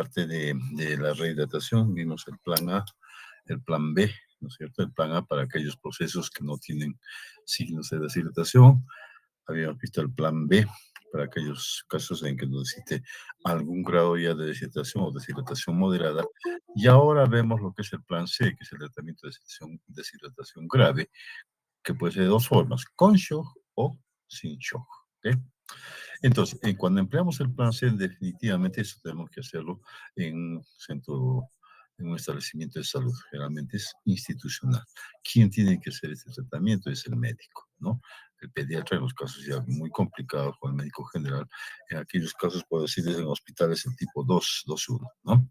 parte de la rehidratación, vimos el plan A, el plan B, ¿no es cierto? El plan A para aquellos procesos que no tienen signos de deshidratación. Habíamos visto el plan B para aquellos casos en que necesite algún grado ya de deshidratación o deshidratación moderada. Y ahora vemos lo que es el plan C, que es el tratamiento de deshidratación grave, que puede ser de dos formas, con shock o sin shock. ¿Okay? Entonces, cuando empleamos el plan C, definitivamente eso tenemos que hacerlo en un centro, en un establecimiento de salud. Generalmente es institucional. ¿Quién tiene que hacer este tratamiento? Es el médico, ¿no? El pediatra en los casos ya muy complicados, con el médico general. En aquellos casos, puedo decir, en hospitales el tipo 2, 2-1, ¿no?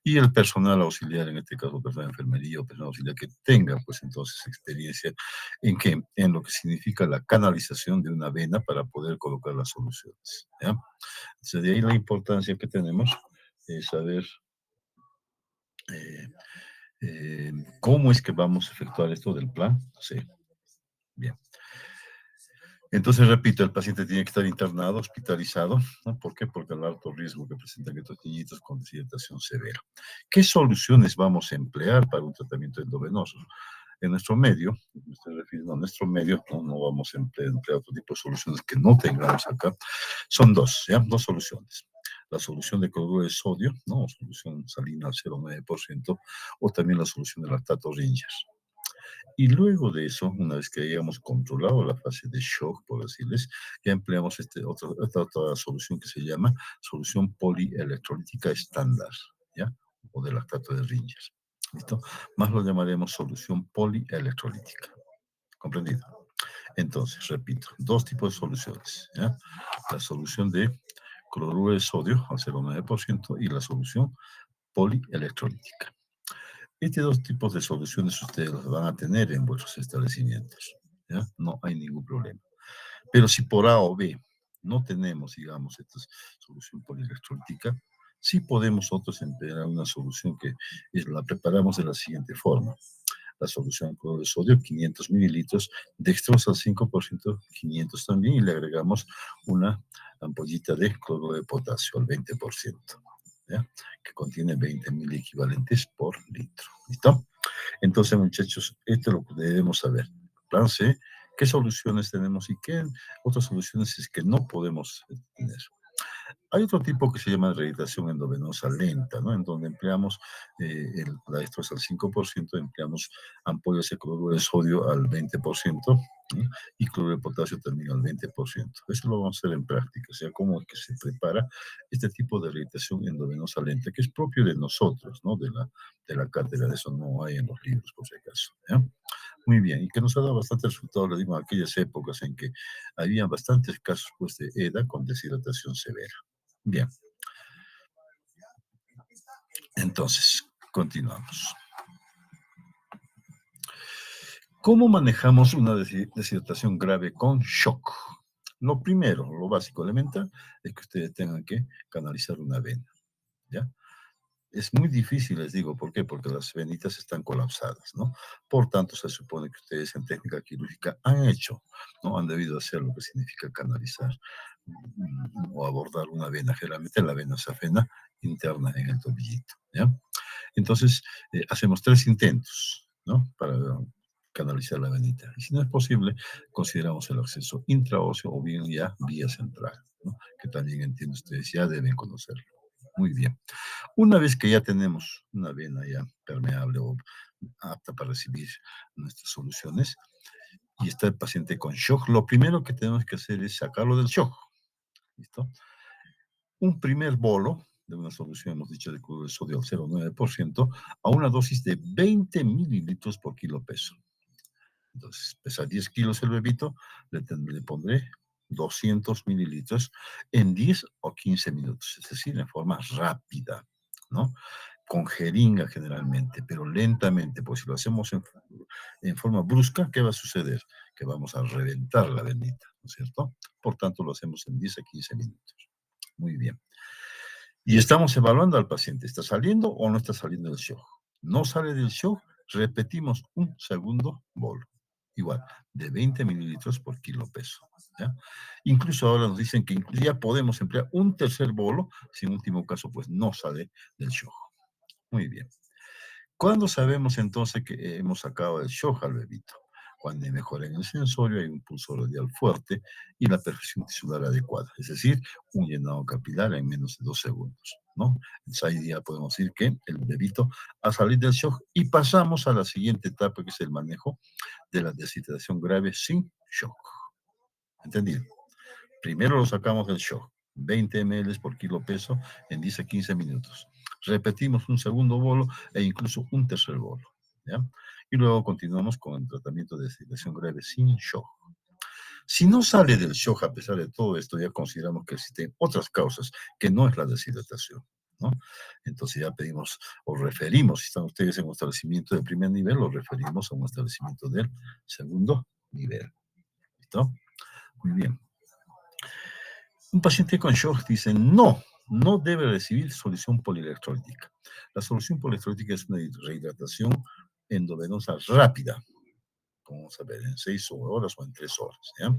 Y el personal auxiliar, en este caso personal de enfermería o personal auxiliar que tenga pues entonces experiencia en que en lo que significa la canalización de una vena para poder colocar las soluciones, ¿ya? Entonces de ahí la importancia que tenemos es saber eh, cómo es que vamos a efectuar esto del plan. Sí, bien. Entonces, repito, el paciente tiene que estar internado, hospitalizado, ¿no? ¿Por qué? Porque el alto riesgo que presentan estos niñitos con deshidratación severa. ¿Qué soluciones vamos a emplear para un tratamiento endovenoso? En nuestro medio, me estoy refiriendo a nuestro medio, no vamos a emplear otro tipo de soluciones que no tengamos acá. Son dos, ¿ya? Dos soluciones. La solución de cloruro de sodio, ¿no? Solución salina al 0,9%, o también la solución de lactato Ringer. Y luego de eso, una vez que hayamos controlado la fase de shock, por decirles, ya empleamos otra solución que se llama solución polielectrolítica estándar, ¿ya? O de lactato de Ringer. ¿Listo? Más lo llamaremos solución polielectrolítica. ¿Comprendido? Entonces, repito, dos tipos de soluciones, ¿ya? La solución de cloruro de sodio al 0,9% y la solución polielectrolítica. Estos dos tipos de soluciones ustedes las van a tener en vuestros establecimientos, ¿ya? No hay ningún problema. Pero si por A o B no tenemos, digamos, esta solución polielectrolítica, sí podemos nosotros emplear una solución que la preparamos de la siguiente forma. La solución cloruro de sodio, 500 mililitros, dextrosa al 5%, 500 también, y le agregamos una ampollita de cloruro de potasio al 20%. ¿Ya? Que contiene 20.000 equivalentes por litro. ¿Listo? Entonces, muchachos, esto es lo que debemos saber. Plan C, qué soluciones tenemos y qué otras soluciones es que no podemos tener. Hay otro tipo que se llama rehidratación endovenosa lenta, ¿no? En donde empleamos la dextrosa al 5%, empleamos ampollas de cloruro de sodio al 20%, ¿no? Y cloruro de potasio también al 20%. Eso lo vamos a hacer en práctica, o sea, cómo es que se prepara este tipo de rehidratación endovenosa lenta, que es propio de nosotros, ¿no? De la cátedra, de eso no hay en los libros, por si acaso, ¿ya? Muy bien, y que nos ha dado bastante resultado, lo digo, en aquellas épocas en que había bastantes casos pues, de EDA con deshidratación severa. Bien, entonces, continuamos. ¿Cómo manejamos una deshidratación grave con shock? Lo primero, lo básico, elemental, es que ustedes tengan que canalizar una vena, ¿ya? Es muy difícil, les digo, ¿por qué? Porque las venitas están colapsadas, ¿no? Por tanto, se supone que ustedes en técnica quirúrgica han hecho, ¿no? Han debido hacer lo que significa canalizar o abordar una vena, generalmente la vena safena interna en el tobillito, ¿ya? Entonces, hacemos 3 intentos, ¿no? Para canalizar la venita. Y si no es posible, consideramos el acceso intraóseo o bien ya vía central, ¿no? Que también entiendo ustedes ya deben conocerlo. Muy bien. Una vez que ya tenemos una vena ya permeable o apta para recibir nuestras soluciones y está el paciente con shock, lo primero que tenemos que hacer es sacarlo del shock. ¿Listo? Un primer bolo de una solución, hemos dicho, de cloruro de sodio al 0,9%, a una dosis de 20 mililitros por kilo peso. Entonces, pesa 10 kilos el bebito, le pondré 200 mililitros en 10 o 15 minutos, es decir, en forma rápida, ¿no? Con jeringa generalmente, pero lentamente, pues si lo hacemos en forma brusca, ¿qué va a suceder? Que vamos a reventar la venita, ¿no es cierto? Por tanto, lo hacemos en 10 a 15 minutos. Muy bien. Y estamos evaluando al paciente, ¿está saliendo o no está saliendo del shock? No sale del shock, repetimos un segundo bolo. igual, de 20 mililitros por kilo peso. ¿Ya? Incluso ahora nos dicen que ya podemos emplear un tercer bolo, si en último caso pues no sale del shock. Muy bien. ¿Cuándo sabemos entonces que hemos sacado el shock al bebito? Cuando hay mejora en el sensorio, hay un pulso radial fuerte y la perfusión tisular adecuada, es decir, un llenado capilar en menos de 2 segundos, ¿no? Entonces ahí ya podemos decir que el bebito ha salido del shock y pasamos a la siguiente etapa, que es el manejo de la deshidratación grave sin shock. ¿Entendido? Primero lo sacamos del shock, 20 ml por kilo peso en 10 a 15 minutos. Repetimos un segundo bolo e incluso un tercer bolo. ¿Ya? Y luego continuamos con el tratamiento de deshidratación grave sin shock. Si no sale del shock a pesar de todo esto, ya consideramos que existen otras causas que no es la deshidratación, ¿no? Entonces ya pedimos o referimos, si están ustedes en un establecimiento de primer nivel, lo referimos a un establecimiento del segundo nivel. ¿Listo? Muy bien. Un paciente con shock dice no debe recibir solución polielectrolítica. La solución polielectrolítica es una rehidratación endovenosa rápida, como vamos a ver, en 6 horas o en 3 horas. ¿Ya?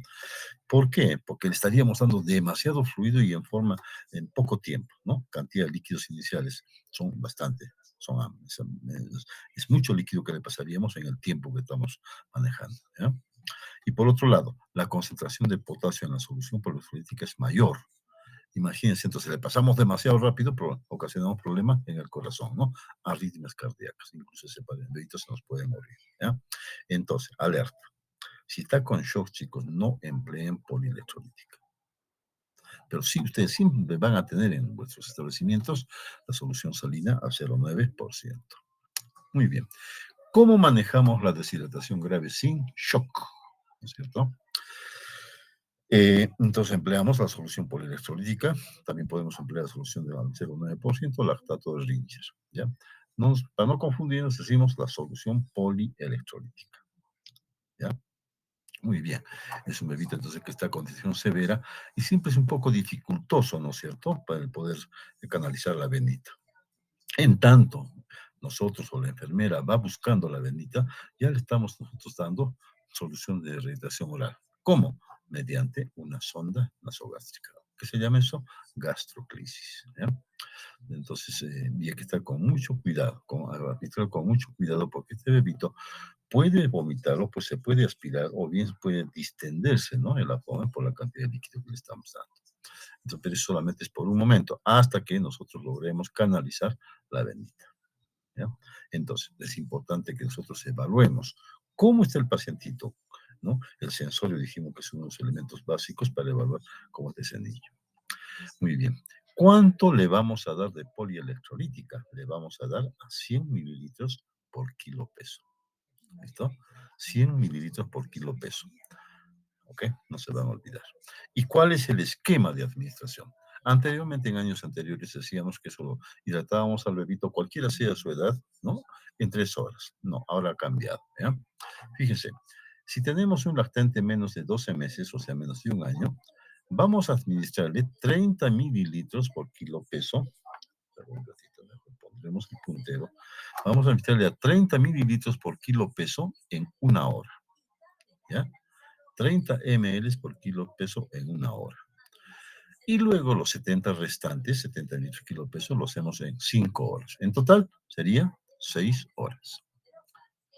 ¿Por qué? Porque le estaríamos dando demasiado fluido y en poco tiempo, ¿no? Cantidad de líquidos iniciales son bastante, es mucho líquido que le pasaríamos en el tiempo que estamos manejando. ¿Ya? Y por otro lado, la concentración de potasio en la solución polielectrolítica es mayor. Imagínense, entonces le pasamos demasiado rápido, pero ocasionamos problemas en el corazón, ¿no? Arritmias cardíacas, incluso ese bebito se nos puede morir, ¿ya? Entonces, alerta. Si está con shock, chicos, no empleen polielectrolítica. Pero sí, ustedes siempre van a tener en vuestros establecimientos la solución salina a 0,9%. Muy bien. ¿Cómo manejamos la deshidratación grave sin shock? ¿No es cierto? Entonces empleamos la solución polielectrolítica, también podemos emplear la solución del 0,9%, lactato de Ringer, ¿ya? Para no confundirnos, decimos la solución polielectrolítica, ¿ya? Muy bien, es un bebito entonces que está en condición severa y siempre es un poco dificultoso, ¿no es cierto?, para el poder canalizar la venita. En tanto, nosotros o la enfermera va buscando la venita, ya le estamos nosotros dando solución de irritación oral. ¿Cómo? Mediante una sonda nasogástrica. ¿Qué se llama eso? Gastroclisis. ¿Ya? Entonces, y hay que estar con mucho cuidado, arbitrar con mucho cuidado, porque este bebito puede vomitarlo, pues se puede aspirar, o bien puede distenderse, ¿no? El abdomen por la cantidad de líquido que le estamos dando. Entonces, pero eso solamente es por un momento, hasta que nosotros logremos canalizar la venita. ¿Ya? Entonces, es importante que nosotros evaluemos cómo está el pacientito, ¿no? El sensorio dijimos que es uno de los elementos básicos para evaluar cómo está ese niño. Muy bien. ¿Cuánto le vamos a dar de polielectrolítica? Le vamos a dar a 100 mililitros por kilo peso. ¿Listo? 100 mililitros por kilo peso. ¿Ok? No se van a olvidar. ¿Y cuál es el esquema de administración? Anteriormente, en años anteriores, decíamos que solo hidratábamos al bebito, cualquiera sea su edad, ¿no? En 3 horas. No, ahora ha cambiado. ¿Ya? Fíjense, si tenemos un lactante menos de 12 meses, o sea, menos de un año, vamos a administrarle 30 mililitros por kilo peso. Perdón, un ratito, mejor pondremos el puntero. Vamos a administrarle a 30 mililitros por kilo peso en una hora. ¿Ya? 30 ml por kilo peso en una hora. Y luego los 70 restantes, 70 litros kilo peso, lo hacemos en 5 horas. En total sería 6 horas.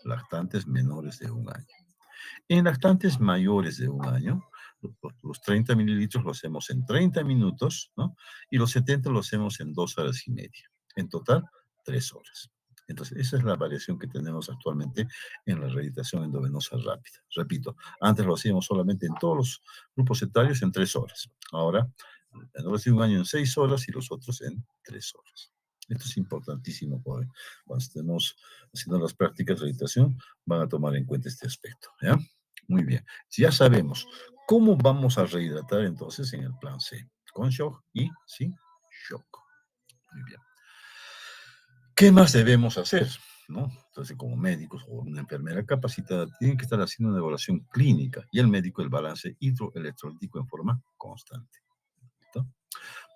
Lactantes menores de un año. En lactantes mayores de un año, los 30 mililitros lo hacemos en 30 minutos, ¿no? Y los 70 lo hacemos en 2 horas y media. En total, 3 horas. Entonces, esa es la variación que tenemos actualmente en la rehabilitación endovenosa rápida. Repito, antes lo hacíamos solamente en todos los grupos etarios en 3 horas. Ahora, menores de un año en 6 horas y los otros en 3 horas. Esto es importantísimo porque cuando estemos haciendo las prácticas de rehabilitación, van a tomar en cuenta este aspecto. ¿Ya? Muy bien. Si ya sabemos cómo vamos a rehidratar entonces en el plan C, con shock y sin shock. Muy bien. ¿Qué más debemos hacer? ¿No? Entonces, como médicos o una enfermera capacitada, tienen que estar haciendo una evaluación clínica y el médico el balance hidroelectrolítico en forma constante. ¿Listo?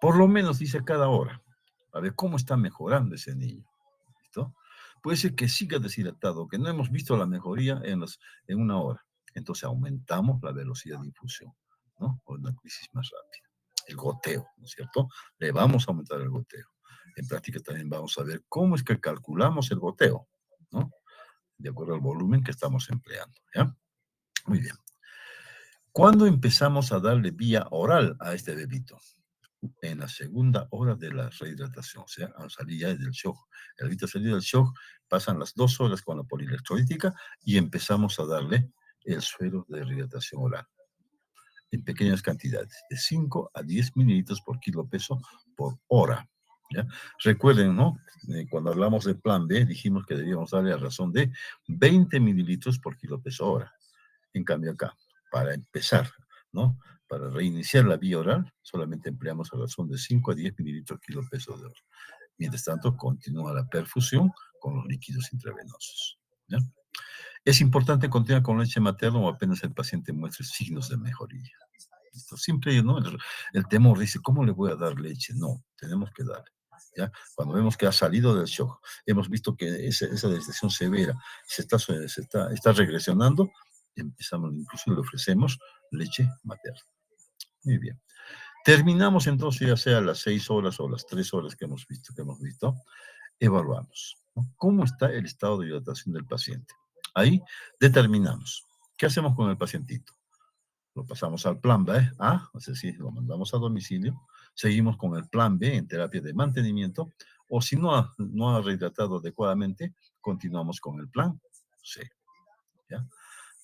Por lo menos dice cada hora, a ver cómo está mejorando ese niño. ¿Listo? Puede ser que siga deshidratado, que no hemos visto la mejoría en una hora. entonces aumentamos la velocidad de infusión, ¿no? O una crisis más rápida. El goteo, ¿no es cierto? Le vamos a aumentar el goteo. En práctica también vamos a ver cómo es que calculamos el goteo, ¿no? De acuerdo al volumen que estamos empleando, ¿ya? Muy bien. ¿Cuándo empezamos a darle vía oral a este bebito? En la segunda hora de la rehidratación, o sea, al salir ya del shock. El bebito salido del shock, pasan las 2 horas con la polielectrolítica y empezamos a darle el suero de rehidratación oral en pequeñas cantidades, de 5 a 10 mililitros por kilo peso por hora. ¿Ya? Recuerden, ¿no? Cuando hablamos del plan B, dijimos que debíamos darle a razón de 20 mililitros por kilo peso hora. En cambio acá, para empezar, ¿no? Para reiniciar la vía oral, solamente empleamos a razón de 5 a 10 mililitros kilo peso de hora. Mientras tanto, continúa la perfusión con los líquidos intravenosos. ¿Ya? Es importante continuar con leche materna o apenas el paciente muestre signos de mejoría. ¿Listo? Siempre, ¿no? El temor dice, ¿cómo le voy a dar leche? No, tenemos que darle. ¿Ya? Cuando vemos que ha salido del shock, hemos visto que esa deshidratación severa está regresionando, empezamos, incluso le ofrecemos leche materna. Muy bien. Terminamos entonces, ya sea las 6 horas o las 3 horas que hemos visto, evaluamos, ¿no? ¿Cómo está el estado de hidratación del paciente? Ahí determinamos. ¿Qué hacemos con el pacientito? Lo pasamos al plan B, es decir, lo mandamos a domicilio, seguimos con el plan B en terapia de mantenimiento, o si no ha rehidratado adecuadamente, continuamos con el plan C. ¿Ya?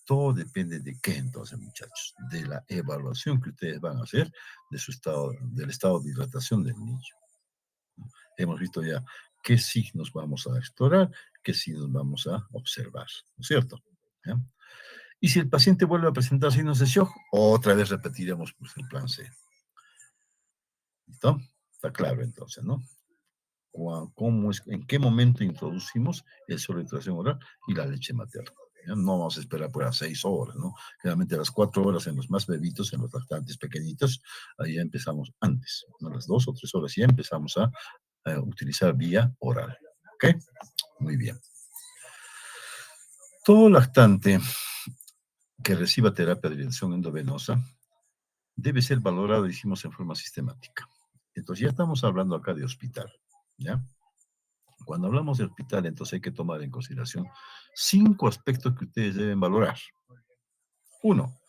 Todo depende de qué entonces, muchachos, de la evaluación que ustedes van a hacer del estado de hidratación del niño. Hemos visto ya qué signos vamos a explorar, qué signos vamos a observar, ¿no es cierto? ¿Ya? Y si el paciente vuelve a presentar signos de shock, otra vez repetiremos pues, el plan C. ¿Listo? Está claro entonces, ¿no? En qué momento introducimos el hidratación oral y la leche materna. ¿Ya? No vamos a esperar por las 6 horas, ¿no? Generalmente a las 4 horas en los más bebitos, en los lactantes pequeñitos, ahí ya empezamos antes, ¿no? A las 2 o 3 horas ya empezamos a utilizar vía oral. ¿Ok? Muy bien. Todo lactante que reciba terapia de hidratación endovenosa debe ser valorado, dijimos, en forma sistemática. Entonces ya estamos hablando acá de hospital, ¿ya? Cuando hablamos de hospital, entonces hay que tomar en consideración 5 aspectos que ustedes deben valorar. Uno,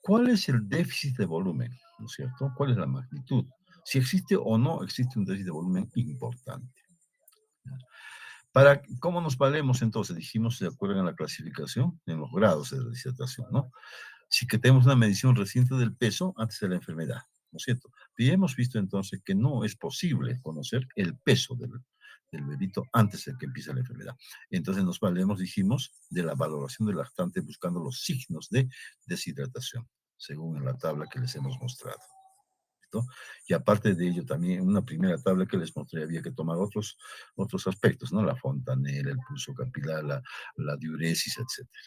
¿cuál es el déficit de volumen? ¿No es cierto? ¿Cuál es la magnitud? Si existe o no existe un déficit de volumen importante. ¿Cómo nos valemos entonces? Dijimos, de acuerdo a la clasificación, en los grados de deshidratación, ¿no? Sí que tenemos una medición reciente del peso antes de la enfermedad, ¿no es cierto? Y hemos visto entonces que no es posible conocer el peso del bebito antes de que empiece la enfermedad. Entonces nos valemos, dijimos, de la valoración del lactante buscando los signos de deshidratación, según la tabla que les hemos mostrado. ¿No? Y aparte de ello, también en una primera tabla que les mostré había que tomar otros aspectos, ¿no? La fontanela, el pulso capilar, la diuresis, etcétera.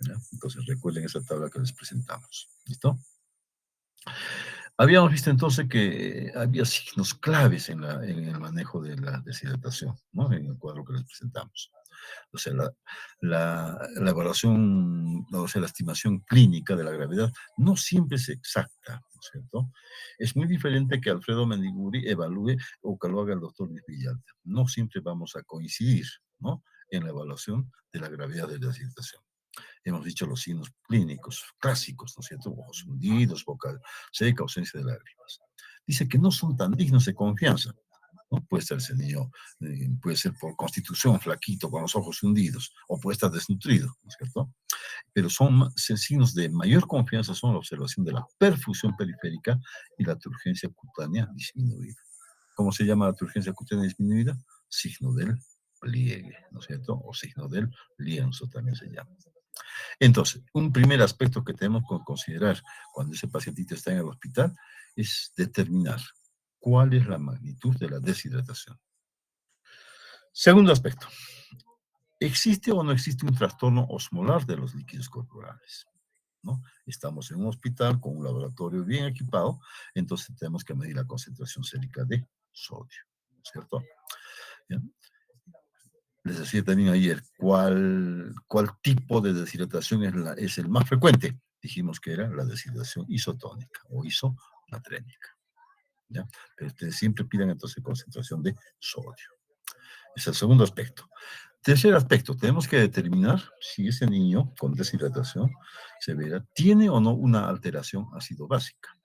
¿Ya? Entonces recuerden esa tabla que les presentamos. ¿Listo? Habíamos visto entonces que había signos claves en el manejo de la deshidratación, ¿no? En el cuadro que les presentamos. O sea, la evaluación, o sea, la estimación clínica de la gravedad no siempre es exacta, ¿no es cierto? Es muy diferente que Alfredo Mendiguri evalúe o que lo haga el doctor Luis Villalta. No siempre vamos a coincidir, ¿no? En la evaluación de la gravedad de la deshidratación. Hemos dicho los signos clínicos clásicos, ¿no es cierto? Ojos hundidos, boca seca, ausencia de lágrimas. Dice que no son tan dignos de confianza, ¿no? Puede ser ese niño, puede ser por constitución flaquito, con los ojos hundidos, o puede estar desnutrido, ¿no es cierto? Pero signos de mayor confianza son la observación de la perfusión periférica y la turgencia cutánea disminuida. ¿Cómo se llama la turgencia cutánea disminuida? Signo del pliegue, ¿no es cierto? O signo del lienzo también se llama. Entonces, un primer aspecto que tenemos que considerar cuando ese pacientito está en el hospital es determinar cuál es la magnitud de la deshidratación. Segundo aspecto, ¿existe o no existe un trastorno osmolar de los líquidos corporales? ¿No? Estamos en un hospital con un laboratorio bien equipado, entonces tenemos que medir la concentración sérica de sodio, ¿cierto? ¿Ya? Les decía también ayer, ¿cuál tipo de deshidratación es el más frecuente? Dijimos que era la deshidratación isotónica o isonatrémica, ¿ya? Pero ustedes siempre piden entonces concentración de sodio. Es el segundo aspecto. Tercer aspecto, tenemos que determinar si ese niño con deshidratación severa tiene o no una alteración ácido básica,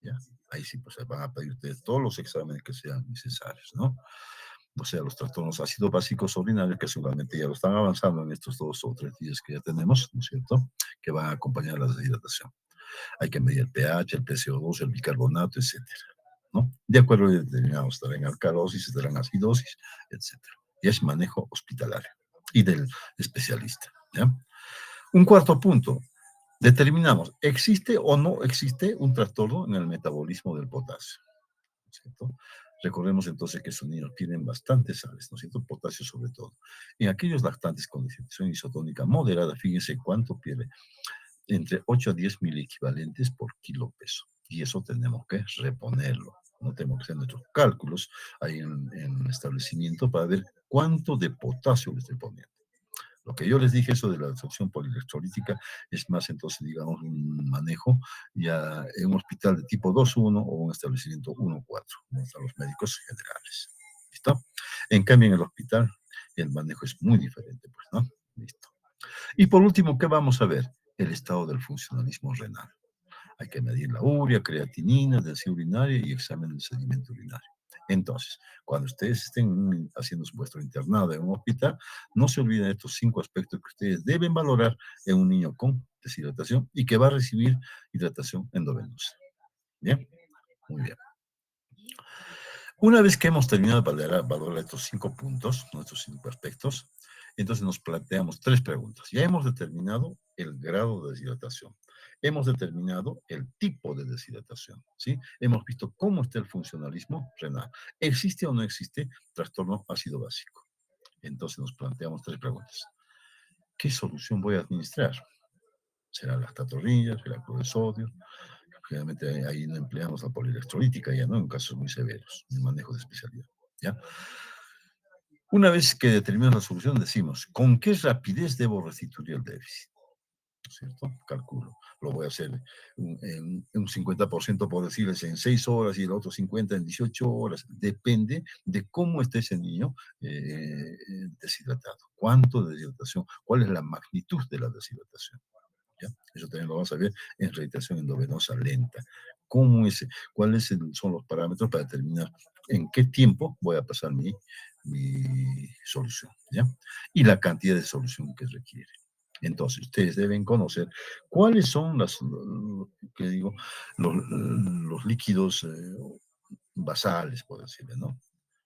¿ya? Ahí sí, pues van a pedir ustedes todos los exámenes que sean necesarios, ¿no? O sea, los trastornos ácidos básicos urinarios, que seguramente ya lo están avanzando en estos 2 o 3 días que ya tenemos, ¿no es cierto? Que van a acompañar la deshidratación. Hay que medir el pH, el PCO2, el bicarbonato, etcétera, ¿no? De acuerdo a determinados, estarán en alcalosis, estarán en acidosis, etcétera. Y es manejo hospitalario y del especialista, ¿ya? Un cuarto punto, determinamos, ¿existe o no existe un trastorno en el metabolismo del potasio? ¿No es cierto? Recordemos entonces que esos niños tienen bastantes sales, ¿no es cierto? Potasio sobre todo. En aquellos lactantes con disfunción isotónica moderada, fíjense cuánto pierde, entre 8 a 10 miliequivalentes por kilo peso. Y eso tenemos que reponerlo. No tenemos que hacer nuestros cálculos ahí en el establecimiento para ver cuánto de potasio le estoy poniendo. Lo que yo les dije, eso de la absorción polielectrolítica, es más entonces, digamos, un manejo ya en un hospital de tipo 2-1 o un establecimiento 1-4, donde están los médicos generales. ¿Listo? En cambio, en el hospital, el manejo es muy diferente, pues, ¿no? Listo. Y por último, ¿qué vamos a ver? El estado del funcionalismo renal. Hay que medir la urea, creatinina, densidad urinaria y examen del sedimento urinario. Entonces, cuando ustedes estén haciendo su vuestro internado en un hospital, no se olviden de estos 5 aspectos que ustedes deben valorar en un niño con deshidratación y que va a recibir hidratación endovenosa. ¿Bien? Muy bien. Una vez que hemos terminado de valorar estos 5 puntos, nuestros 5 aspectos, entonces nos planteamos 3 preguntas. Ya hemos determinado el grado de deshidratación. Hemos determinado el tipo de deshidratación, ¿sí? Hemos visto cómo está el funcionalismo renal. ¿Existe o no existe trastorno ácido básico? Entonces nos planteamos 3 preguntas. ¿Qué solución voy a administrar? ¿Será la tatorrilla? ¿Será cloruro de sodio? Generalmente ahí no empleamos la polielectrolítica ya, ¿no? En casos muy severos, en manejo de especialidad, ¿ya? Una vez que determinamos la solución, decimos, ¿con qué rapidez debo restituir el déficit? ¿Cierto? Calculo. Lo voy a hacer en un 50%, por decirles, en 6 horas y el otro 50 en 18 horas. Depende de cómo esté ese niño deshidratado. ¿Cuánto de deshidratación? ¿Cuál es la magnitud de la deshidratación? ¿Ya? Eso también lo vamos a ver en rehabilitación endovenosa lenta. ¿Cuáles son los parámetros para determinar en qué tiempo voy a pasar mi solución? ¿Ya? Y la cantidad de solución que requiere. Entonces, ustedes deben conocer cuáles son ¿qué digo? Los líquidos basales, por decirlo, ¿no?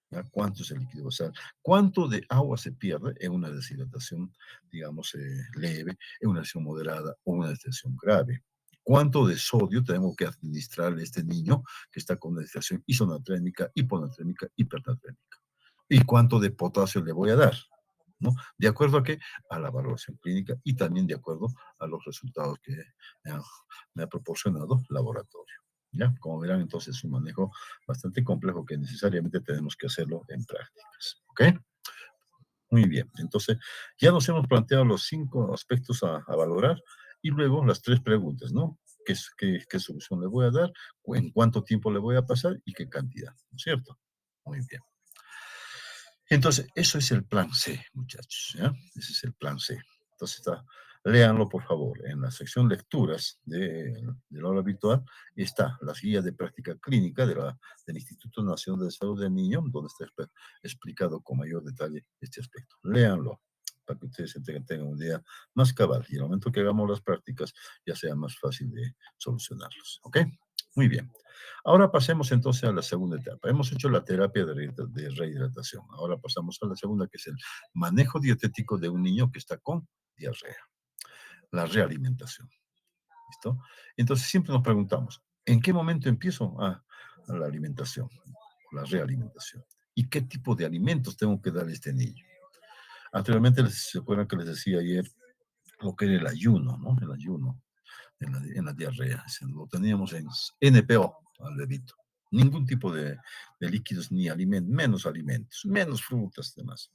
¿Ya? ¿Cuánto es el líquido basal? ¿Cuánto de agua se pierde en una deshidratación, digamos, leve, en una deshidratación moderada o una deshidratación grave? ¿Cuánto de sodio tenemos que administrarle a este niño que está con una deshidratación isonatrémica, hiponatrémica, hipernatrémica? ¿Y cuánto de potasio le voy a dar? ¿No? ¿De acuerdo a qué? A la valoración clínica y también de acuerdo a los resultados que me ha proporcionado el laboratorio. ¿Ya? Como verán, entonces es un manejo bastante complejo que necesariamente tenemos que hacerlo en prácticas. ¿Ok? Muy bien. Entonces, ya nos hemos planteado los 5 aspectos a valorar y luego las 3 preguntas, ¿no? ¿Qué solución le voy a dar? ¿En cuánto tiempo le voy a pasar? ¿Y qué cantidad? ¿No es cierto? Muy bien. Entonces, eso es el plan C, muchachos, ¿ya? Ese es el plan C. Entonces, léanlo, por favor. En la sección lecturas del aula virtual está la guía de práctica clínica del Instituto Nacional de Salud del Niño, donde está explicado con mayor detalle este aspecto. Léanlo para que ustedes tengan una idea más cabal y en el momento que hagamos las prácticas ya sea más fácil de solucionarlos. ¿Ok? Muy bien. Ahora pasemos entonces a la segunda etapa. Hemos hecho la terapia de rehidratación. Ahora pasamos a la segunda, que es el manejo dietético de un niño que está con diarrea. La realimentación. ¿Listo? Entonces siempre nos preguntamos, ¿en qué momento empiezo a la alimentación? La realimentación. ¿Y qué tipo de alimentos tengo que darle a este niño? Anteriormente, ¿se acuerdan que les decía ayer lo que era el ayuno, ¿no? El ayuno en la diarrea. Lo teníamos en NPO, al dedito. Ningún tipo de líquidos ni alimentos, menos frutas, demás.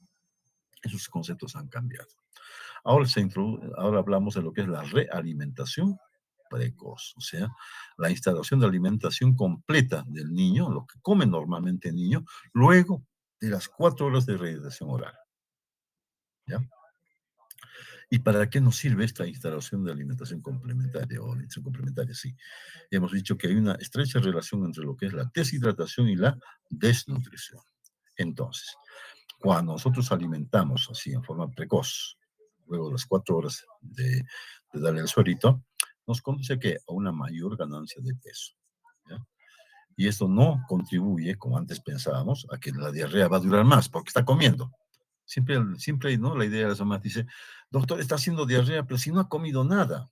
Esos conceptos han cambiado. Ahora hablamos de lo que es la realimentación precoz, o sea, la instalación de alimentación completa del niño, lo que come normalmente el niño, luego de las 4 horas de rehidratación oral. ¿Ya? ¿Y para qué nos sirve esta instalación de alimentación complementaria o alimentación complementaria? Sí, hemos dicho que hay una estrecha relación entre lo que es la deshidratación y la desnutrición. Entonces, cuando nosotros alimentamos así en forma precoz, luego de las 4 horas de darle el suerito, nos conduce a, ¿qué? A una mayor ganancia de peso. ¿Ya? Y esto no contribuye, como antes pensábamos, a que la diarrea va a durar más, porque está comiendo. Siempre, ¿no? La idea de las mamás dice, doctor, está haciendo diarrea, pero si no ha comido nada,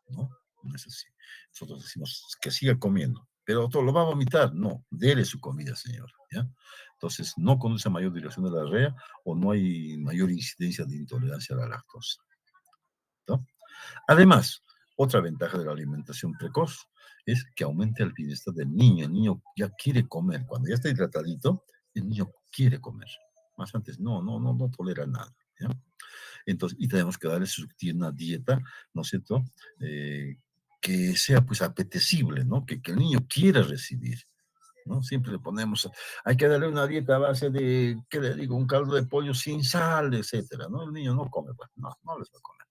¿no? No es así. Nosotros decimos que siga comiendo, pero doctor, ¿lo va a vomitar? No, dele su comida, señor, ¿ya? Entonces, no conduce a mayor dilación de la diarrea o no hay mayor incidencia de intolerancia a la lactosa, ¿no? Además, otra ventaja de la alimentación precoz es que aumenta el bienestar del niño. El niño ya quiere comer. Cuando ya está hidratadito, el niño quiere comer. Más antes no tolera nada, ¿ya? Entonces, y tenemos que darle una dieta, ¿no es cierto? Eh, que sea pues apetecible, ¿no? Que el niño quiera recibir, ¿no? Siempre le ponemos, hay que darle una dieta a base de, ¿qué le digo? Un caldo de pollo sin sal, etcétera, ¿no? El niño no come, pues, no les va a comer,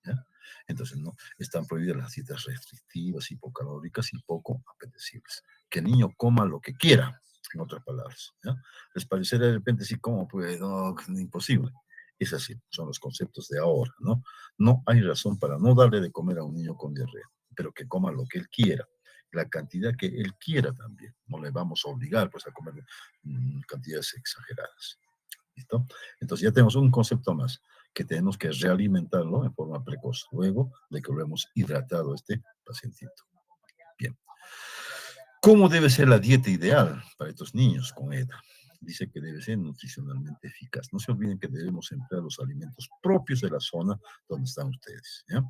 ¿ya? Entonces, no, están prohibidas las dietas restrictivas, hipocalóricas y poco apetecibles. Que el niño coma lo que quiera, en otras palabras, ¿ya? Les parecerá de repente, sí, ¿cómo? Pues, no, imposible. Es así, son los conceptos de ahora, ¿no? No hay razón para no darle de comer a un niño con diarrea, pero que coma lo que él quiera, la cantidad que él quiera también. No le vamos a obligar, pues, a comer cantidades exageradas. ¿Listo? Entonces ya tenemos un concepto más, que tenemos que realimentarlo en forma precoz, luego de que lo hemos hidratado a este pacientito. Bien. ¿Cómo debe ser la dieta ideal para estos niños con EDA? Dice que debe ser nutricionalmente eficaz. No se olviden que debemos emplear los alimentos propios de la zona donde están ustedes. ¿Ya?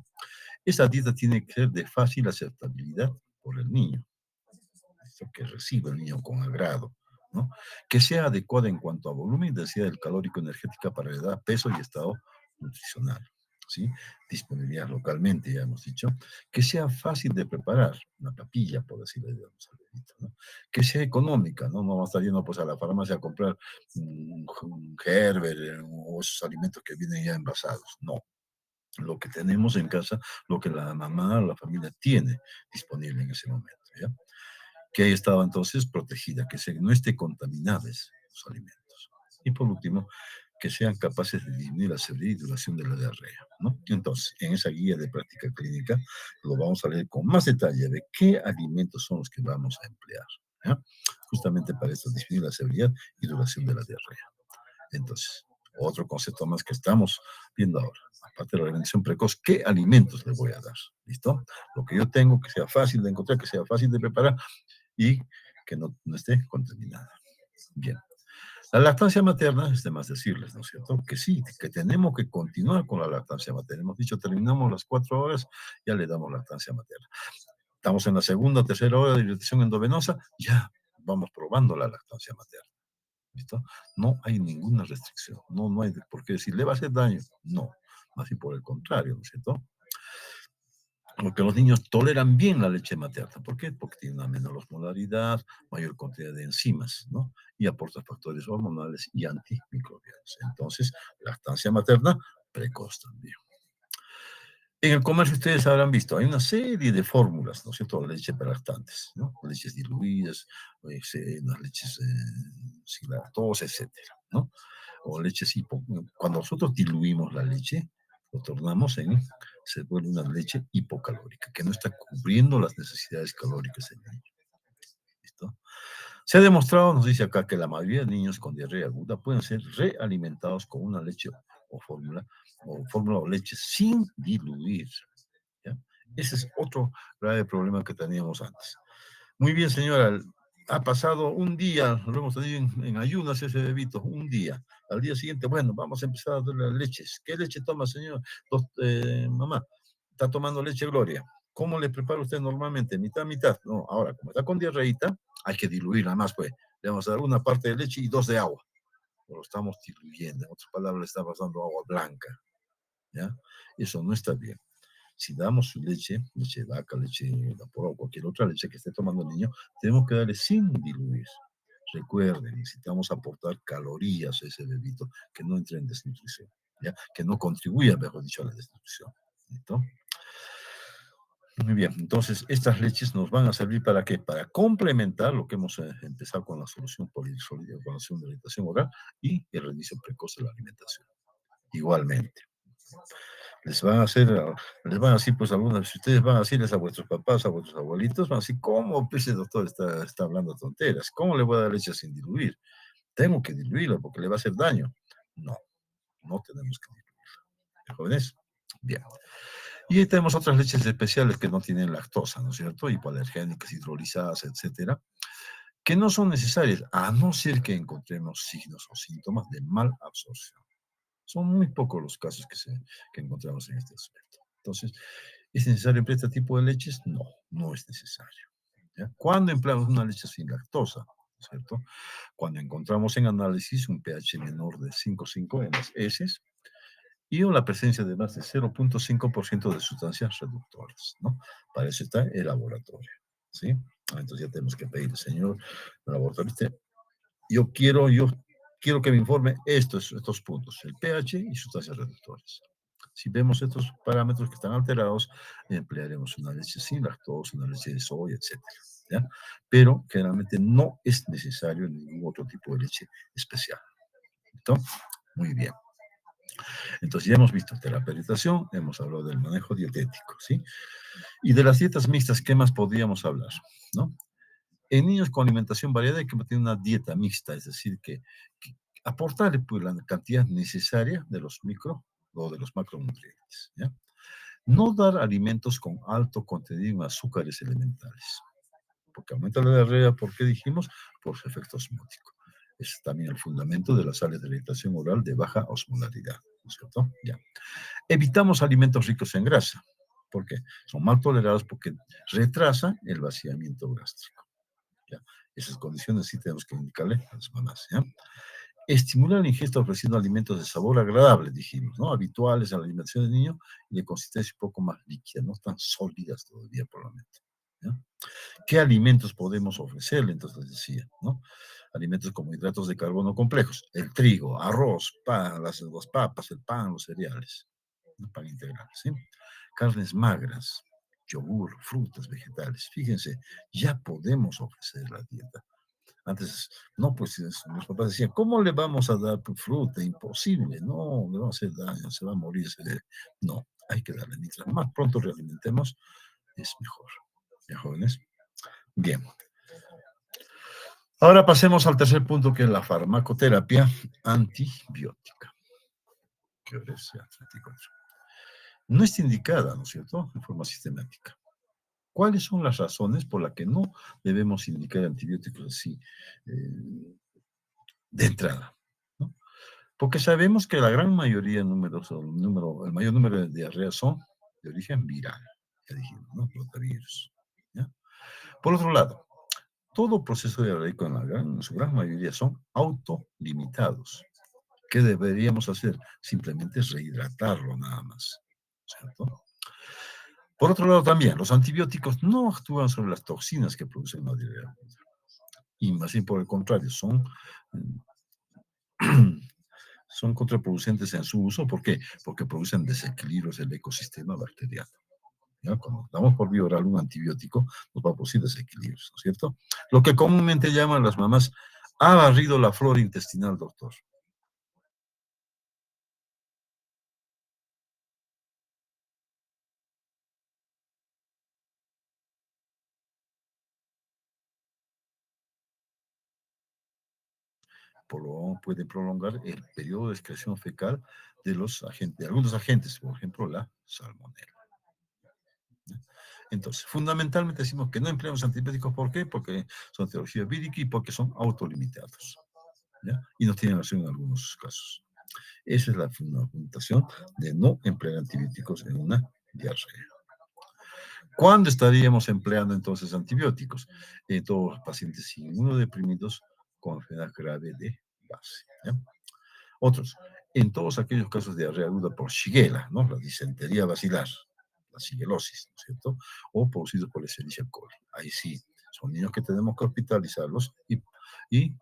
Esta dieta tiene que ser de fácil aceptabilidad por el niño, que reciba el niño con agrado, ¿no? Que sea adecuada en cuanto a volumen, densidad del calórico energética para la edad, peso y estado nutricional, ¿sí? Disponibilidad localmente, ya hemos dicho. Que sea fácil de preparar, una papilla, por decirlo, digamos, al bebito, ¿no? Que sea económica, ¿no? No va a estar yendo pues a la farmacia a comprar un Gerber o esos alimentos que vienen ya envasados, no. Lo que tenemos en casa, lo que la mamá, la familia tiene disponible en ese momento, ¿ya? Que haya estado entonces protegida, no esté contaminada los alimentos. Y por último, que sean capaces de disminuir la severidad y duración de la diarrea, ¿no? Entonces, en esa guía de práctica clínica lo vamos a leer con más detalle de qué alimentos son los que vamos a emplear, ¿ya? Justamente para esto, disminuir la severidad y duración de la diarrea. Entonces, otro concepto más que estamos viendo ahora, aparte de la alimentación precoz, ¿qué alimentos le voy a dar? ¿Listo? Lo que yo tengo, que sea fácil de encontrar, que sea fácil de preparar y que no esté contaminada. Bien. La lactancia materna, es de más decirles, ¿no es cierto? Que sí, que tenemos que continuar con la lactancia materna. Hemos dicho, terminamos las 4 horas, ya le damos lactancia materna. Estamos en la segunda o tercera hora de hidratación endovenosa, ya vamos probando la lactancia materna. ¿Listo? No hay ninguna restricción, no hay por qué decir, ¿le va a hacer daño? No, más bien por el contrario, ¿no es cierto? Porque los niños toleran bien la leche materna. ¿Por qué? Porque tiene una menor osmolaridad, mayor cantidad de enzimas, ¿no? Y aporta factores hormonales y antimicrobianos. Entonces, lactancia materna precoz también. En el comercio ustedes habrán visto, hay una serie de fórmulas, ¿no es cierto? Leche para lactantes, ¿no? Leches diluidas, unas leches sin lactosa, etcétera, ¿no? O leches cuando nosotros diluimos la leche, lo tornamos se vuelve una leche hipocalórica, que no está cubriendo las necesidades calóricas del niño. ¿Listo? Se ha demostrado, nos dice acá, que la mayoría de niños con diarrea aguda pueden ser realimentados con una leche o leche sin diluir. ¿Ya? Ese es otro grave problema que teníamos antes. Muy bien, señora. Ha pasado un día, lo hemos tenido en ayunas ese bebito, un día. Al día siguiente, bueno, vamos a empezar a darle las leches. ¿Qué leche toma, señor? Mamá, está tomando leche Gloria. ¿Cómo le prepara usted normalmente? Mitad, mitad. No, ahora, como está con diarreíta, hay que diluirla más, pues. Le vamos a dar una parte de leche y 2 de agua. o lo estamos diluyendo. En otras palabras, le estamos dando agua blanca, ¿ya? Eso no está bien. Si damos su leche, leche de vaca, leche evaporada o cualquier otra leche que esté tomando el niño, tenemos que darle sin diluir. Recuerden, necesitamos aportar calorías a ese bebito, que no entre en desnutrición, ¿ya? Que no contribuya, mejor dicho, a la desnutrición. ¿Listo? Muy bien, entonces estas leches nos van a servir para qué? Para complementar lo que hemos empezado con la solución polisólica, con la solución de alimentación oral y el reinicio precoz de la alimentación. Igualmente, les van a hacer, les van a decir, pues algunas, si ustedes van a decirles a vuestros papás, a vuestros abuelitos, van a decir, ¿cómo pues, ese doctor está hablando tonteras? ¿Cómo le voy a dar leche sin diluir? Tengo que diluirla porque le va a hacer daño. No, no tenemos que diluirla. ¿Jóvenes? Bien. Y tenemos otras leches especiales que no tienen lactosa, ¿no es cierto? Hipoalergénicas, hidrolizadas, etcétera, que no son necesarias, a no ser que encontremos signos o síntomas de mal absorción. Son muy pocos los casos que encontramos en este aspecto. Entonces, ¿es necesario emplear este tipo de leches? No, no es necesario. ¿Ya? ¿Cuándo empleamos una leche sin lactosa? ¿Cierto? Cuando encontramos en análisis un pH menor de 5,5 en las heces y o la presencia de más de 0,5% de sustancias reductoras, ¿no? Para eso está el laboratorio, ¿sí? Entonces ya tenemos que pedir, señor laboratorio, yo quiero que me informe estos puntos, el pH y sustancias reductoras. Si vemos estos parámetros que están alterados, emplearemos una leche sin lactosa, una leche de soya, etcétera, ¿ya? Pero generalmente no es necesario ningún otro tipo de leche especial. ¿Listo? Muy bien. Entonces ya hemos visto terapia de hidratación, hemos hablado del manejo dietético, ¿sí? Y de las dietas mixtas, ¿qué más podríamos hablar? ¿No? En niños con alimentación variada hay que mantener una dieta mixta, es decir, que aportarle pues, la cantidad necesaria de los micro o de los macronutrientes, ¿ya? No dar alimentos con alto contenido en azúcares elementales, porque aumenta la diarrea, ¿por qué dijimos? Por su efecto osmótico. Es también el fundamento de las sales de alimentación oral de baja osmolaridad, ¿no es cierto? Ya. Evitamos alimentos ricos en grasa, porque son mal tolerados porque retrasan el vaciamiento gástrico. ¿Ya? Esas condiciones sí tenemos que indicarle a las mamás. ¿Ya? Estimular la ingesta ofreciendo alimentos de sabor agradable, dijimos, ¿no? Habituales a la alimentación del niño y de consistencia un poco más líquida, no tan sólidas todavía por la mente. ¿Ya? ¿Qué alimentos podemos ofrecerle? Entonces les decía, ¿no? Alimentos como hidratos de carbono complejos, el trigo, arroz, pan, las papas, el pan, los cereales, el pan integral, ¿sí? Carnes magras, yogur, frutas, vegetales. Fíjense, ya podemos ofrecer la dieta. Antes, no, pues los papás decían, ¿cómo le vamos a dar fruta? Imposible, no, le va a hacer daño, se va a morir. No, hay que darle. Mientras más pronto realimentemos, es mejor. ¿Ya, jóvenes? Bien. Ahora pasemos al tercer punto, que es la farmacoterapia antibiótica. Que ahora es ya 34. No está indicada, ¿no es cierto?, en forma sistemática. ¿Cuáles son las razones por las que no debemos indicar antibióticos así de entrada? ¿No? Porque sabemos que la gran mayoría, el mayor número de diarreas son de origen viral, ya dijimos, ¿no? Rotavirus. ¿Ya? Por otro lado, todo proceso diarreico en su gran mayoría son autolimitados. ¿Qué deberíamos hacer? Simplemente rehidratarlo nada más, ¿cierto? Por otro lado también, los antibióticos no actúan sobre las toxinas que producen la diarrea. Y más bien por el contrario, son contraproducentes en su uso. ¿Por qué? Porque producen desequilibrios del ecosistema bacteriano. ¿Ya? Cuando damos por vía oral un antibiótico, nos va a producir desequilibrios, ¿no es cierto? Lo que comúnmente llaman las mamás, ha barrido la flora intestinal, doctor. Puede prolongar el periodo de excreción fecal de los agentes, de algunos agentes, por ejemplo, la salmonella. ¿Ya? Entonces, fundamentalmente decimos que no empleamos antibióticos, ¿por qué? Porque son teología vírica y porque son autolimitados, ¿ya? Y no tienen acción en algunos casos. Esa es la fundamentación de no emplear antibióticos en una diarrea. ¿Cuándo estaríamos empleando entonces antibióticos? En todos los pacientes inmunodeprimidos con enfermedad grave de base. ¿Ya? Otros, en todos aquellos casos de diarrea aguda por Shigella, ¿no? La disentería basilar, la shigelosis, ¿no es cierto? O producidos por Escherichia coli. Ahí sí, son niños que tenemos que hospitalizarlos y, y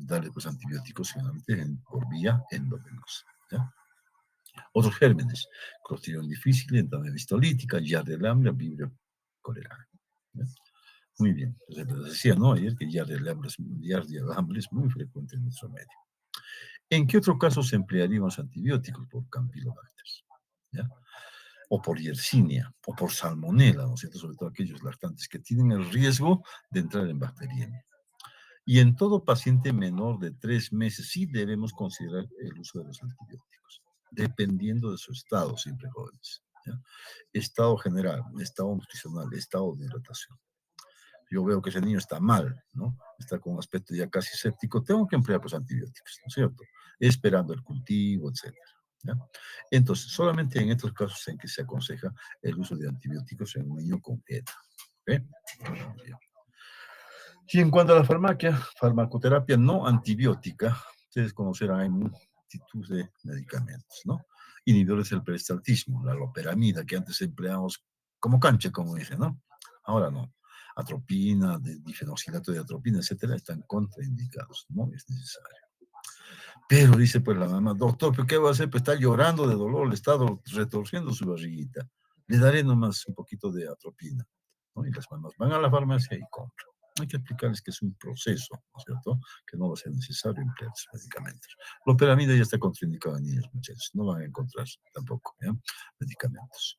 darles pues, antibióticos finalmente por vía endovenosa. ¿Ya? Otros gérmenes, Clostridium difficile, entamia histolítica, Yardia lamblia, Vibrio cholerae. ¿Ya? Muy bien. Entonces, les decía, ¿no? Ayer que Yardia lamblia es muy frecuente en nuestro medio. ¿En qué otro caso se emplearían los antibióticos? Por Campylobacter, ¿ya? O por Yersinia, o por Salmonella, ¿no es cierto? Sobre todo aquellos lactantes que tienen el riesgo de entrar en bacteriemia. Y en todo paciente menor de 3 meses sí debemos considerar el uso de los antibióticos, dependiendo de su estado, siempre jóvenes. ¿Ya? Estado general, estado nutricional, estado de hidratación. Yo veo que ese niño está mal, ¿no? Está con un aspecto ya casi séptico, tengo que emplear pues antibióticos, ¿no es cierto? Esperando el cultivo, etcétera. ¿Ya? Entonces, solamente en estos casos en que se aconseja el uso de antibióticos en un niño con EDA. ¿Okay? Y en cuanto a la farmacoterapia no antibiótica, ustedes conocerán, hay multitud de medicamentos, ¿no? Inhibidores del peristaltismo, la loperamida, que antes empleamos como cancha, como dicen, ¿no? Ahora no. Atropina, difenoxilato de atropina, etcétera, están contraindicados, no es necesario. Pero dice pues la mamá, doctor, ¿pero qué va a hacer? Pues está llorando de dolor, le está retorciendo su barriguita. Le daré nomás un poquito de atropina, ¿no? Y las mamás van a la farmacia y compran. Hay que explicarles que es un proceso, ¿no es cierto? Que no va a ser necesario emplear esos medicamentos. La loperamida ya está contraindicada en niños, muchachos. No van a encontrar tampoco, ¿ya? Medicamentos.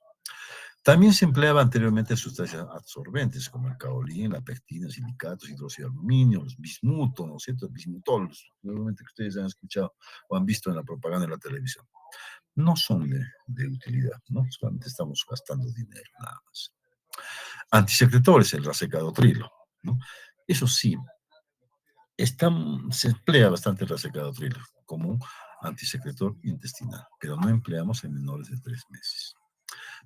También se empleaba anteriormente sustancias absorbentes como el caolín, la pectina, silicatos, hidróxido de aluminio, los bismuto, ¿no es cierto? Bismutol, probablemente que ustedes han escuchado o han visto en la propaganda de la televisión. No son de utilidad, ¿no? Solamente estamos gastando dinero, nada más. Antisecretores, el racecadotrilo, ¿no? Eso sí, se emplea bastante el racecadotrilo como un antisecretor intestinal, pero no empleamos en menores de 3 meses.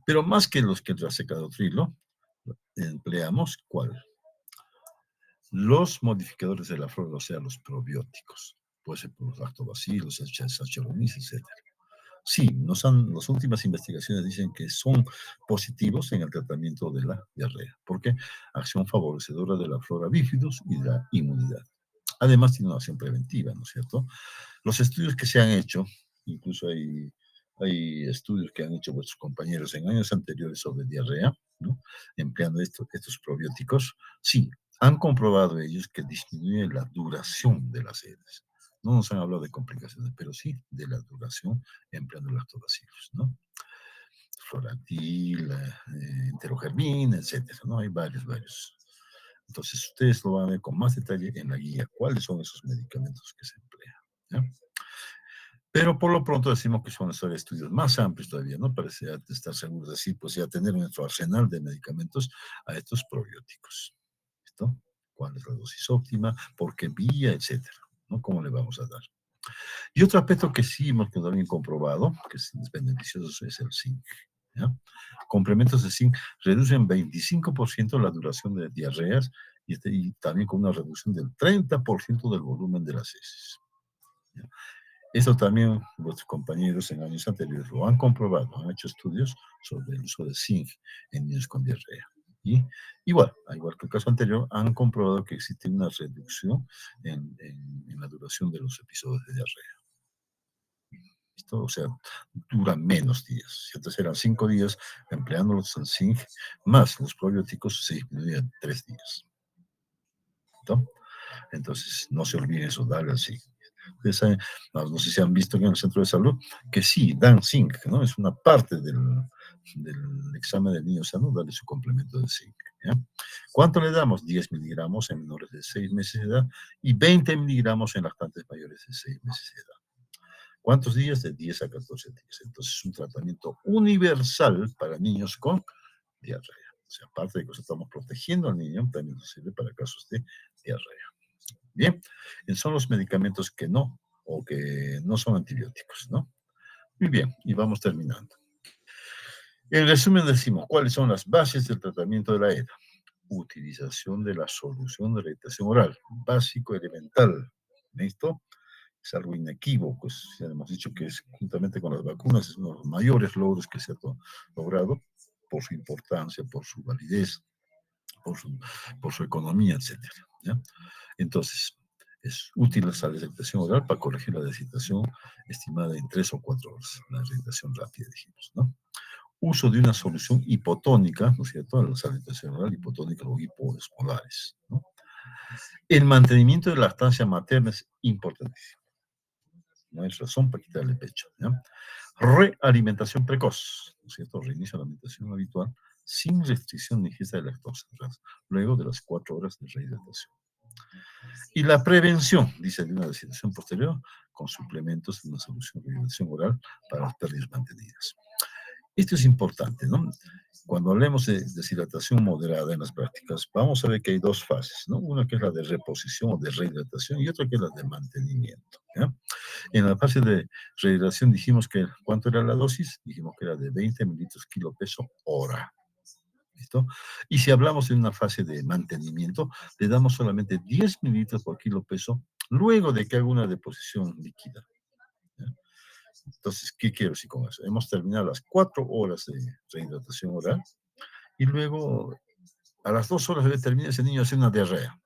Pero más que el racecadotrilo, empleamos, ¿cuál? Los modificadores de la flora, o sea, los probióticos. Puede ser por los lactobacilos, Saccharomyces, etc. Sí, las últimas investigaciones dicen que son positivos en el tratamiento de la diarrea, porque acción favorecedora de la flora bifidus y de la inmunidad. Además, tiene una acción preventiva, ¿no es cierto? Los estudios que se han hecho, incluso hay estudios que han hecho vuestros compañeros en años anteriores sobre diarrea, ¿no? Empleando estos probióticos, sí, han comprobado ellos que disminuye la duración de las heces. No nos han hablado de complicaciones, pero sí de la duración empleando lactobacilos, ¿no? Floratil, enterogermina, etcétera, ¿no? Hay varios. Entonces, ustedes lo van a ver con más detalle en la guía, cuáles son esos medicamentos que se emplean, ¿ya? Pero por lo pronto decimos que son necesarios estudios más amplios todavía, ¿no? Para estar seguros de decir, pues ya tener nuestro arsenal de medicamentos a estos probióticos. ¿Listo? ¿Cuál es la dosis óptima? ¿Por qué vía? Etcétera, ¿no? ¿Cómo le vamos a dar? Y otro aspecto que sí hemos también comprobado, que es beneficioso, es el zinc. ¿Ya? Complementos de zinc reducen 25% la duración de diarreas y también con una reducción del 30% del volumen de las heces. ¿Ya? Eso también vuestros compañeros en años anteriores lo han comprobado, han hecho estudios sobre el uso de zinc en niños con diarrea. Y igual que el caso anterior, han comprobado que existe una reducción en la duración de los episodios de diarrea. ¿Listo? O sea, duran menos días. Si antes eran 5 días empleándolos en zinc, más los probióticos se disminuían 3 días. ¿Listo? Entonces, no se olviden eso, darle el zinc. Ustedes saben, no sé si han visto en el centro de salud que sí, dan zinc, ¿no? Es una parte del examen del niño sano, darle su complemento de zinc. ¿Ya? ¿Cuánto le damos? 10 miligramos en menores de 6 meses de edad y 20 miligramos en lactantes mayores de 6 meses de edad. ¿Cuántos días? De 10 a 14 días. Entonces es un tratamiento universal para niños con diarrea. O sea, aparte de que estamos protegiendo al niño, también nos sirve para casos de diarrea. Bien, son los medicamentos que no, o que no son antibióticos, ¿no? Muy bien, y vamos terminando. En resumen decimos, ¿cuáles son las bases del tratamiento de la EDA? Utilización de la solución de la irritación oral, básico, elemental, ¿listo? es algo inequívoco. Ya hemos dicho que es, juntamente con las vacunas, es uno de los mayores logros que se ha logrado por su importancia, por su validez, por su, por su economía, etcétera, ¿ya? Entonces, es útil esa deshidratación oral para corregir la deshidratación estimada en 3 o 4 horas, la deshidratación rápida, dijimos, ¿no? Uso de una solución hipotónica, ¿no es cierto? La deshidratación oral hipotónica o hipoesmolares, ¿no? El mantenimiento de la lactancia materna es importantísimo. No hay razón para quitarle pecho, ¿ya? Realimentación precoz, ¿no es cierto? Reinicio de la alimentación habitual sin restricción ni ingesta de lactosa, luego de las 4 horas de rehidratación. Y la prevención, dice, de una deshidratación posterior con suplementos de una solución de hidratación oral para las pérdidas mantenidas. Esto es importante, ¿no? Cuando hablemos de deshidratación moderada en las prácticas, vamos a ver que hay dos fases, ¿no? Una que es la de reposición o de rehidratación y otra que es la de mantenimiento, ¿ya? En la fase de rehidratación dijimos que, ¿cuánto era la dosis? Dijimos que era de 20 mililitros kilo peso hora. ¿Listo? Y si hablamos de una fase de mantenimiento, le damos solamente 10 mililitros por kilo peso luego de que haga una deposición líquida, ¿ya? Entonces, ¿qué quiero decir con eso? Hemos terminado las 4 horas de rehidratación oral y luego a las 2 horas de terminar ese niño hace una diarrea.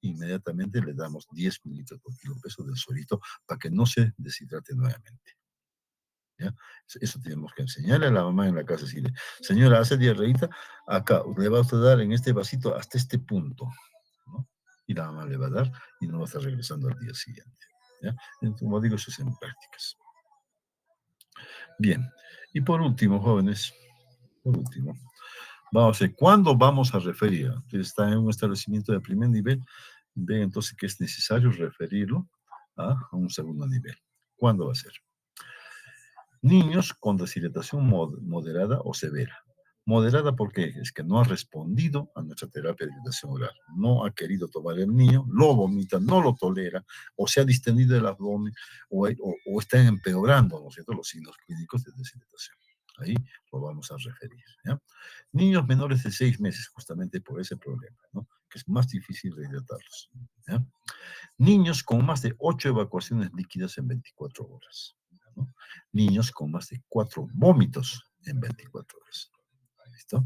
Inmediatamente le damos 10 mililitros por kilo peso del suerito para que no se deshidrate nuevamente, ¿ya? Eso tenemos que enseñarle a la mamá en la casa, decirle, señora, hace diarreíta, acá le va a usted dar en este vasito hasta este punto, ¿no? Y la mamá le va a dar y no va a estar regresando al día siguiente, ¿ya? Entonces, como digo, eso es en prácticas. Bien, y por último, jóvenes, por último, vamos a ver, ¿cuándo vamos a referir? Ustedes están en un establecimiento de primer nivel, ven entonces que es necesario referirlo a un segundo nivel. ¿Cuándo va a ser? Niños con deshidratación moderada o severa. Moderada porque es que no ha respondido a nuestra terapia de hidratación oral. No ha querido tomar el niño, lo vomita, no lo tolera, o se ha distendido el abdomen, o están empeorando, ¿no es cierto?, los signos clínicos de deshidratación. Ahí lo vamos a referir, ¿ya? Niños menores de 6 meses, justamente por ese problema, ¿no? Que es más difícil rehidratarlos, ¿ya? Niños con más de 8 evacuaciones líquidas en 24 horas, ¿no? Niños con más de 4 vómitos en 24 horas. ¿Listo?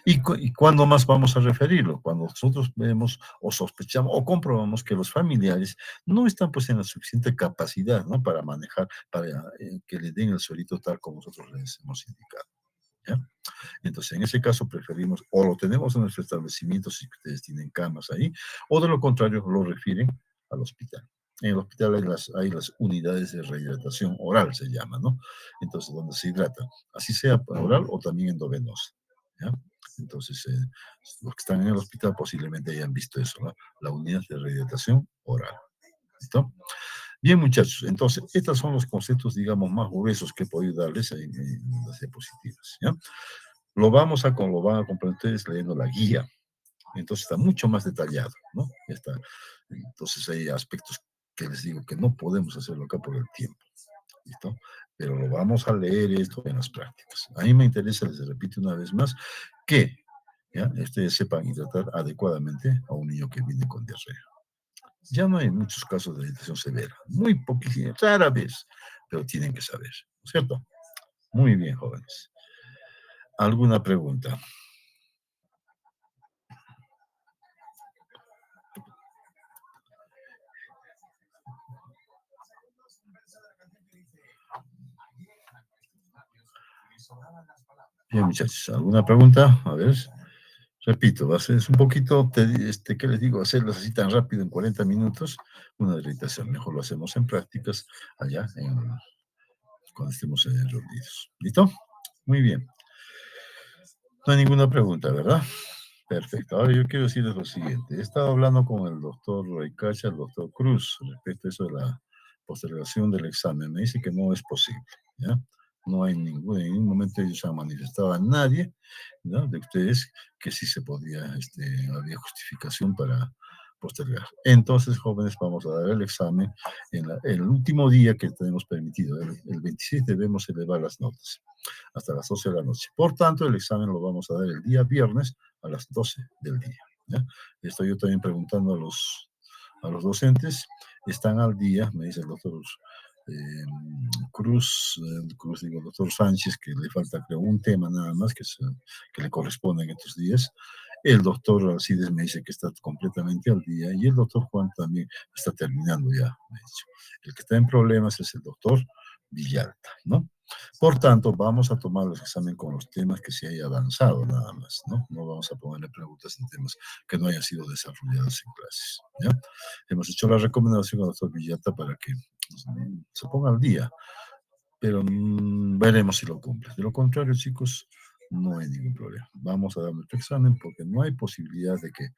¿Y cuándo más vamos a referirlo? Cuando nosotros vemos o sospechamos o comprobamos que los familiares no están pues en la suficiente capacidad, ¿no?, para manejar, para que le den el suelito tal como nosotros les hemos indicado, ¿ya? Entonces, en ese caso preferimos, o lo tenemos en nuestro establecimiento si ustedes tienen camas ahí, o de lo contrario lo refieren al hospital. En el hospital hay las unidades de rehidratación oral, se llama, ¿no? Entonces, donde se hidrata, así sea oral o también endovenosa, ¿ya? Entonces, los que están en el hospital posiblemente hayan visto eso, ¿no? La unidad de rehidratación oral. ¿Listo? Bien, muchachos, entonces, estos son los conceptos, digamos, más gruesos que he podido darles en las diapositivas, ¿ya? Lo van a comprender ustedes leyendo la guía. Entonces está mucho más detallado, ¿no? Entonces hay aspectos que les digo que no podemos hacerlo acá por el tiempo, ¿listo? Pero lo vamos a leer esto en las prácticas. A mí me interesa, les repito una vez más, que ¿ya? Ustedes sepan hidratar adecuadamente a un niño que viene con diarrea. Ya no hay muchos casos de hidratación severa, muy poquísimos, rara vez, pero tienen que saber, ¿no es cierto? Muy bien, jóvenes. ¿Alguna pregunta? Bien, muchachos, ¿alguna pregunta? A ver, repito, es un poquito, ¿qué les digo? Hacerlas así tan rápido en 40 minutos, una irritación. Mejor lo hacemos en prácticas allá, cuando estemos reunidos. ¿Listo? Muy bien. No hay ninguna pregunta, ¿verdad? Perfecto. Ahora yo quiero decirles lo siguiente. He estado hablando con el doctor Roycacha, el doctor Cruz, respecto a eso de la postergación del examen. Me dice que no es posible, ¿ya? No hay en ningún momento ellos han manifestado a nadie, ¿no?, de ustedes que sí se podía, había justificación para postergar. Entonces, jóvenes, vamos a dar el examen en el último día que tenemos permitido. El 26 debemos elevar las notas hasta las 12 de la noche. Por tanto, el examen lo vamos a dar el día viernes a las 12 del día, ¿ya? Estoy yo también preguntando a los docentes están al día, me dice el doctor eh, Cruz, digo, doctor Sánchez, que le falta creo un tema nada más que le corresponde en estos días. El doctor Alcides me dice que está completamente al día y el doctor Juan también está terminando ya, me ha dicho. El que está en problemas es el doctor Villalta, ¿no? Por tanto, vamos a tomar los exámenes con los temas que se haya avanzado nada más, ¿no? No vamos a ponerle preguntas en temas que no hayan sido desarrollados en clases, ¿ya? Hemos hecho la recomendación al doctor Villata para que se ponga al día, pero veremos si lo cumple. De lo contrario, chicos, no hay ningún problema. Vamos a dar nuestro examen porque no hay posibilidad de que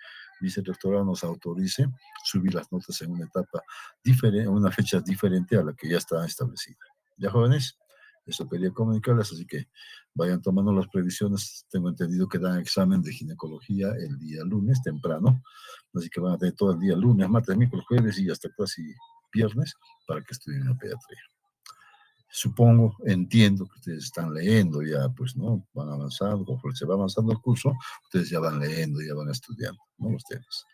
vicerrectorado nos autorice subir las notas en una etapa diferente, en una fecha diferente a la que ya está establecida. ¿Ya, jóvenes? Eso quería comunicarles, así que vayan tomando las previsiones. Tengo entendido que dan examen de ginecología el día lunes temprano, así que van a tener todo el día lunes, martes, miércoles, jueves y hasta casi viernes para que estudien la pediatría. Supongo, entiendo que ustedes están leyendo ya, pues, ¿no? Van avanzando, conforme se va avanzando el curso, ustedes ya van leyendo, ya van estudiando, ¿no? Los temas.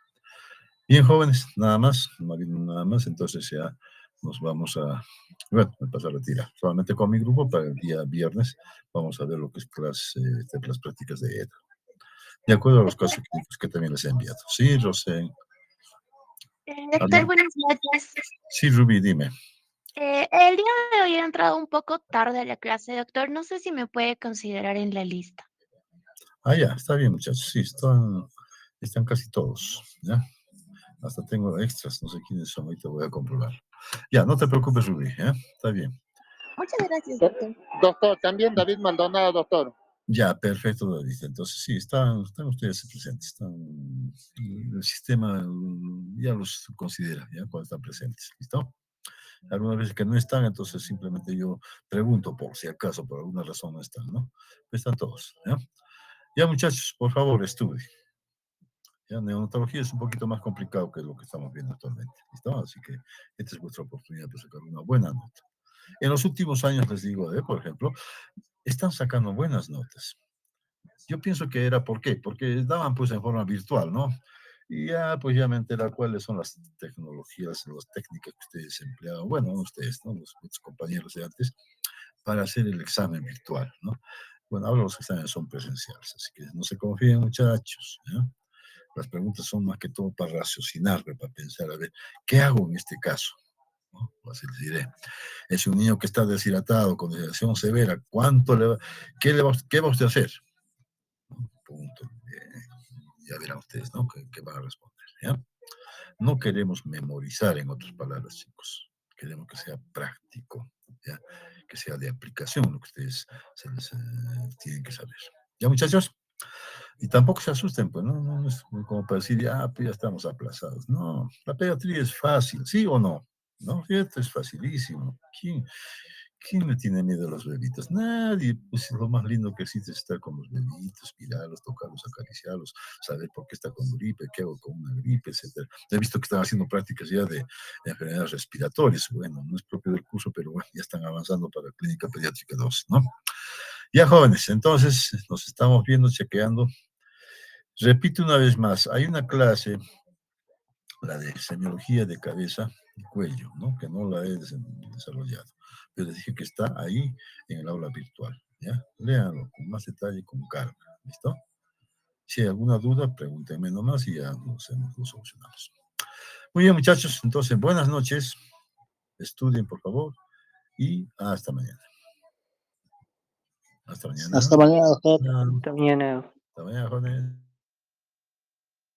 Bien, jóvenes, nada más, no hay nada más, entonces ya nos vamos a, bueno, me paso a retirar. Solamente con mi grupo para el día viernes vamos a ver lo que es las prácticas de EDA. De acuerdo a los casos clínicos que también les he enviado. Sí, Rosén. Doctor, buenas noches. Sí, Ruby, dime. El día de hoy he entrado un poco tarde a la clase, doctor. No sé si me puede considerar en la lista. Ah, ya, está bien, muchachos. Sí, están casi todos, ¿ya? Hasta tengo extras, no sé quiénes son, ahorita voy a comprobar. Ya, no te preocupes, Rubí, ¿eh? Está bien. Muchas gracias, doctor. Doctor, también David Maldonado, doctor. Ya, perfecto, David. Entonces, sí, están ustedes presentes. El sistema ya los considera, ya cuando están presentes. ¿Listo? Algunas veces que no están, entonces simplemente yo pregunto por si acaso, por alguna razón no están, ¿no? Pues están todos, ¿ya? Ya, muchachos, por favor, estudien. Ya, neonatología es un poquito más complicado que lo que estamos viendo actualmente. ¿Listo? Así que esta es vuestra oportunidad de sacar una buena nota. En los últimos años, les digo, por ejemplo, están sacando buenas notas. Yo pienso que era ¿por qué? Porque daban pues en forma virtual, ¿no? Y ya pues ya me enteré cuáles son las tecnologías, las técnicas que ustedes empleaban, bueno, no ustedes, ¿no? Los compañeros de antes, para hacer el examen virtual, ¿no? Bueno, ahora los exámenes son presenciales, así que no se confíen, muchachos, ¿no? Las preguntas son más que todo para raciocinar, para pensar, a ver, ¿qué hago en este caso? ¿No? Así les diré. Es un niño que está deshidratado con deshidratación severa. ¿Qué va usted a hacer? ¿No? Punto. Ya verán ustedes, ¿no? ¿Qué van a responder? ¿Ya? No queremos memorizar, en otras palabras, chicos. Queremos que sea práctico, ¿ya? Que sea de aplicación lo que ustedes se les tienen que saber. ¿Ya, muchachos? Y tampoco se asusten, pues, ¿no? No es como para decir, pues ya estamos aplazados. No, la pediatría es fácil, ¿sí o no? ¿No? Esto es facilísimo. ¿Quién le tiene miedo a los bebitos? Nadie. Pues lo más lindo que existe es estar con los bebitos, mirarlos, tocarlos, acariciarlos, saber por qué está con gripe, qué hago con una gripe, etcétera. He visto que están haciendo prácticas ya de enfermedades respiratorias. Bueno, no es propio del curso, pero bueno, ya están avanzando para Clínica Pediátrica 2, ¿no? Ya, jóvenes, entonces nos estamos viendo, chequeando. Repito una vez más, hay una clase, la de semiología de cabeza y cuello, ¿no? Que no la he desarrollado, pero les dije que está ahí en el aula virtual, ¿ya? Léanlo con más detalle y con calma, ¿listo? Si hay alguna duda, pregúntenme nomás y ya lo solucionamos. Muy bien, muchachos, entonces buenas noches, estudien por favor y hasta mañana. Hasta mañana. Hasta mañana, doctor. Hasta mañana, jóvenes.